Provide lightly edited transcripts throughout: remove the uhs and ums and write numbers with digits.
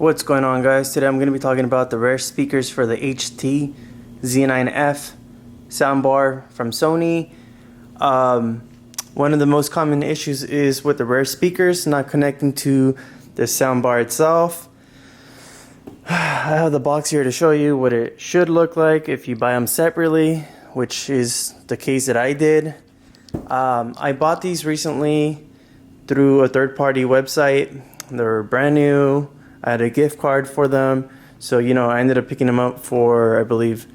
What's going on, guys? Today I'm going to be talking about the rear speakers for the HT-Z9F soundbar from Sony. One of the most common issues is with the rear speakers not connecting to the soundbar itself. I have the box here to show you what it should look like if you buy them separately, which is the case that I did. I bought these recently through a third-party website. They're brand new. I had a gift card for them, so I ended up picking them up for, I believe,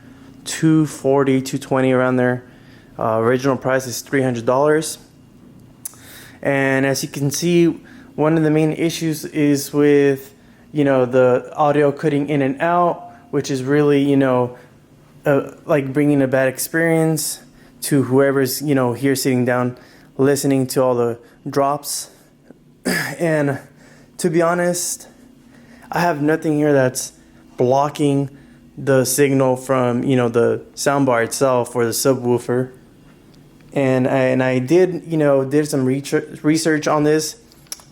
$240, $220 around there. Original price is $300. And as you can see, one of the main issues is with the audio cutting in and out, which is really like bringing a bad experience to whoever's here sitting down listening to all the drops. And to be honest, I have nothing here that's blocking the signal from the soundbar itself or the subwoofer. And I did did some research on this.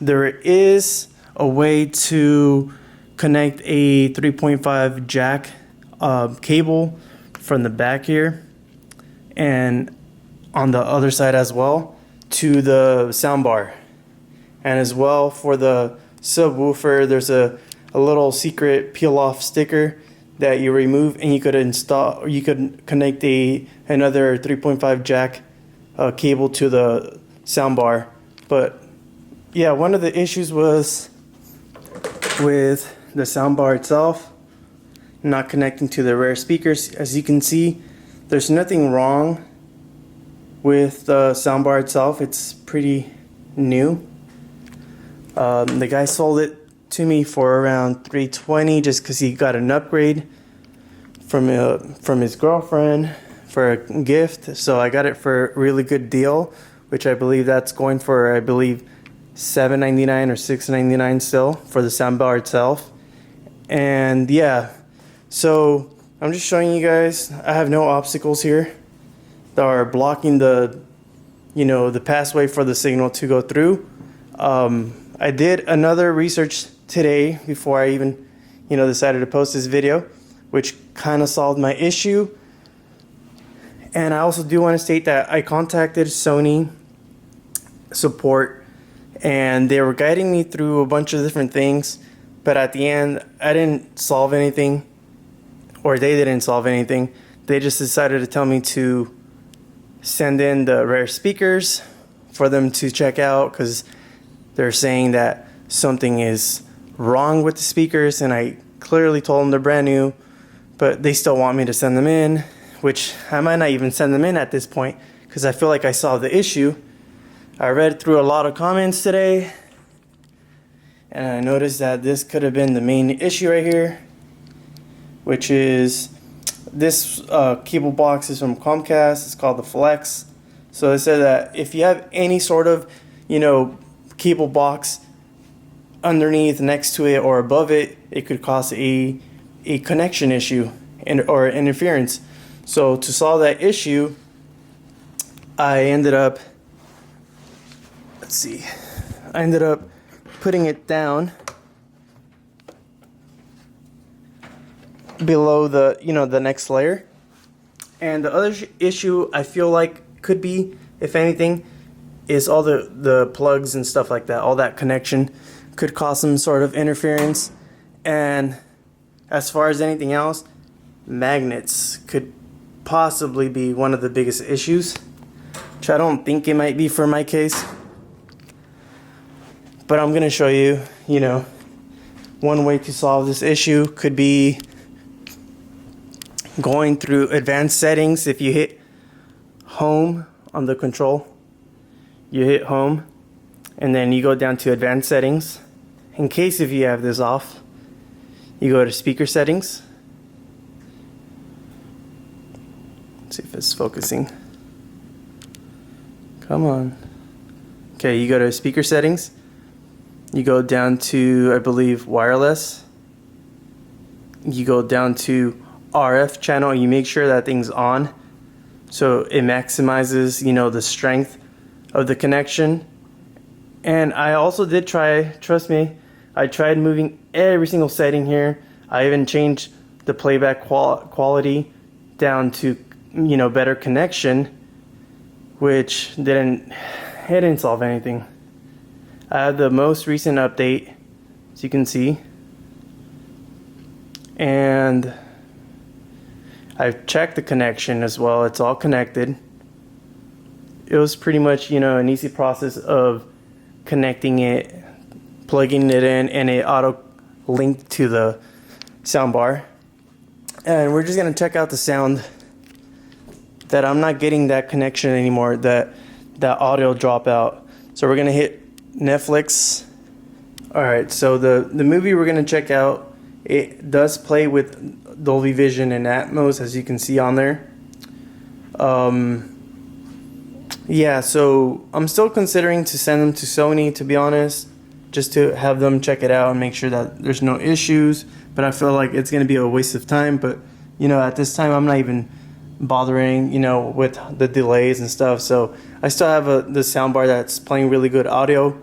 There is a way to connect a 3.5 jack cable from the back here and on the other side as well to the soundbar. And as well for the subwoofer, there's a little secret peel off sticker that you remove, and you could install, or you could connect another 3.5 jack cable to the soundbar. But yeah, one of the issues was with the soundbar itself not connecting to the rear speakers. As you can see, there's nothing wrong with the soundbar itself. It's pretty new. The guy sold it to me for around $320 just because he got an upgrade from his girlfriend for a gift. So I got it for a really good deal, which I believe that's going for, I believe, $7.99 or $6.99 still for the soundbar itself. And yeah, so I'm just showing you guys, I have no obstacles here that are blocking the the pathway for the signal to go through. I did another research today before I even decided to post this video, which kind of solved my issue. And I also do want to state that I contacted Sony support, and they were guiding me through a bunch of different things, but at the end I didn't solve anything, or they didn't solve anything. They just decided to tell me to send in the rear speakers for them to check out, because they're saying that something is wrong with the speakers, and I clearly told them they're brand new, but they still want me to send them in, which I might not even send them in at this point because I feel like I solved the issue. I read through a lot of comments today, and I noticed that this could have been the main issue right here, which is this cable box is from Comcast. It's called the Flex. So it said that if you have any sort of cable box underneath, next to it, or above it, it could cause a connection issue or interference. So to solve that issue, I ended up putting it down below the the next layer. And the other issue I feel like could be, if anything, is all the plugs and stuff like that. All that connection could cause some sort of interference. And as far as anything else, magnets could possibly be one of the biggest issues, which I don't think it might be for my case. But I'm gonna show you, one way to solve this issue could be going through advanced settings. If you hit home on the control, you hit home, and then you go down to advanced settings. In case if you have this off, you go to speaker settings. Let's see if it's focusing. Come on. Okay, you go to speaker settings. You go down to, I believe, wireless. You go down to RF channel. You make sure that thing's on, so it maximizes the strength of the connection. And I also did try, trust me, I tried moving every single setting here. I even changed the playback quality down to, you know, better connection, which didn't solve anything. I have the most recent update, as you can see, and I've checked the connection as well. It's all connected. It was pretty much, you know, an easy process of connecting it, plugging it in, and it auto linked to the soundbar. And we're just gonna check out the sound. That I'm not getting that connection anymore, that audio dropout. So we're gonna hit Netflix. All right, so the movie we're gonna check out, it does play with Dolby Vision and Atmos, as you can see on there. Yeah, so I'm still considering to send them to Sony, to be honest, just to have them check it out and make sure that there's no issues. But I feel like it's gonna be a waste of time. But you know, at this time, I'm not even bothering, you know, with the delays and stuff. So I still have the soundbar that's playing really good audio.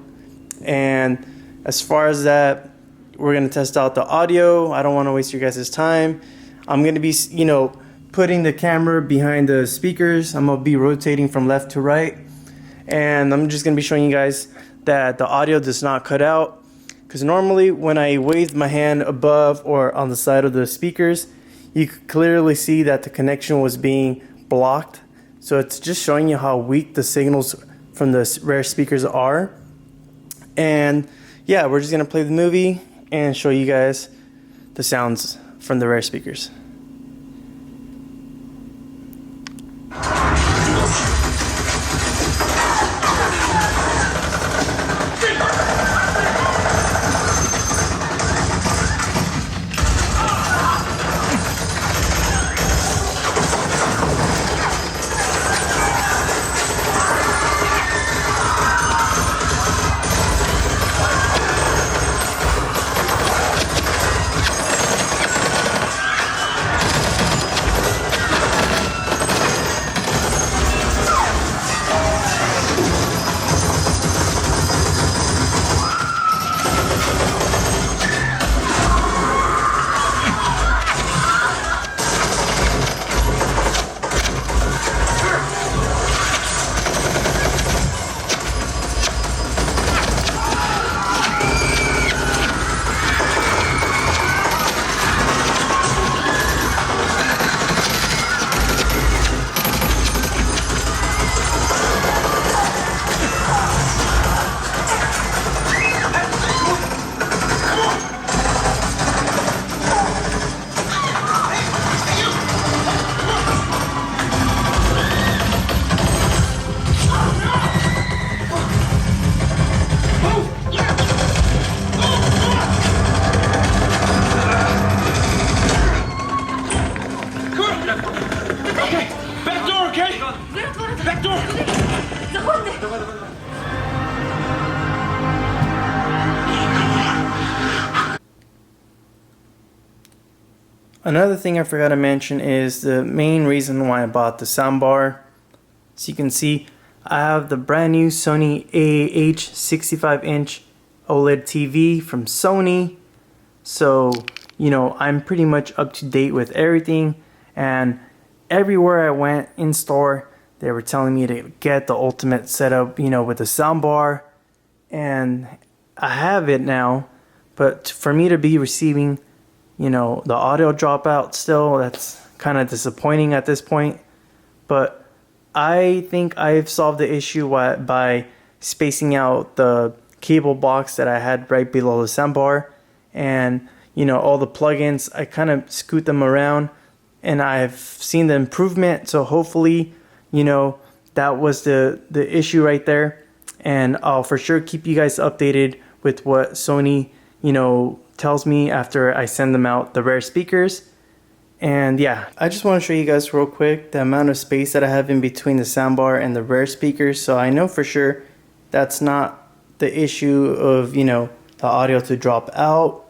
And as far as that, we're gonna test out the audio. I don't want to waste your guys' time. I'm gonna be, you know, putting the camera behind the speakers. I'm gonna be rotating from left to right, and I'm just gonna be showing you guys that the audio does not cut out, because normally when I waved my hand above or on the side of the speakers, you could clearly see that the connection was being blocked. So it's just showing you how weak the signals from the rear speakers are. And yeah, we're just gonna play the movie and show you guys the sounds from the rear speakers. Another thing I forgot to mention is the main reason why I bought the soundbar. So you can see I have the brand new Sony A8H 65-inch OLED TV from Sony. So, you know, I'm pretty much up to date with everything, and everywhere I went in store, they were telling me to get the ultimate setup, you know, with the soundbar, and I have it now. But for me to be receiving, you know, the audio dropout still, that's kind of disappointing at this point. But I think I've solved the issue by spacing out the cable box that I had right below the soundbar, and you know, all the plugins, I kind of scoot them around, and I've seen the improvement. So hopefully, you know, that was the issue right there, and I'll for sure keep you guys updated with what Sony, you know, tells me after I send them out the rear speakers. And yeah, I just want to show you guys real quick the amount of space that I have in between the soundbar and the rear speakers, so I know for sure that's not the issue of, you know, the audio to drop out.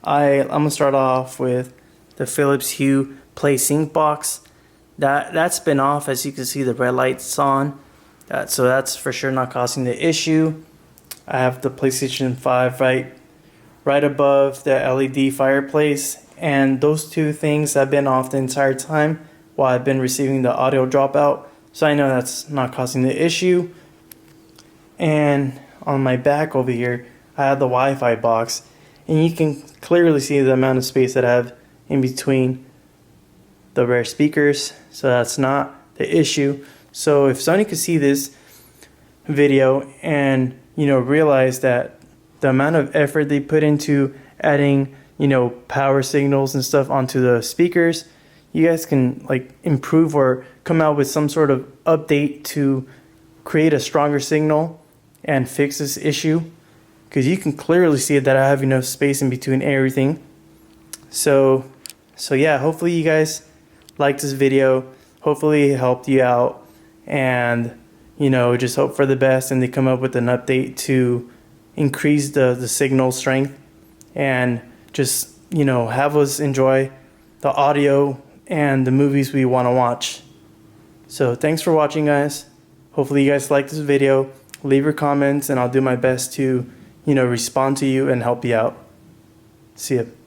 I'm gonna start off with the Philips Hue Play Sync box. That's been off, as you can see the red light's on. So that's for sure not causing the issue. I have the PlayStation 5 right right above the LED fireplace, and those two things have been off the entire time while I've been receiving the audio dropout, so I know that's not causing the issue. And on my back over here, I have the Wi-Fi box, and you can clearly see the amount of space that I have in between the rear speakers, so that's not the issue. So if Sony could see this video and realize that the amount of effort they put into adding power signals and stuff onto the speakers, you guys can improve or come out with some sort of update to create a stronger signal and fix this issue, because you can clearly see that I have enough space in between everything. So yeah, hopefully you guys liked this video, hopefully it helped you out, and just hope for the best and they come up with an update to increase the signal strength and just have us enjoy the audio and the movies we want to watch. So thanks for watching, guys. Hopefully you guys like this video. Leave your comments and I'll do my best to respond to you and help you out. See ya.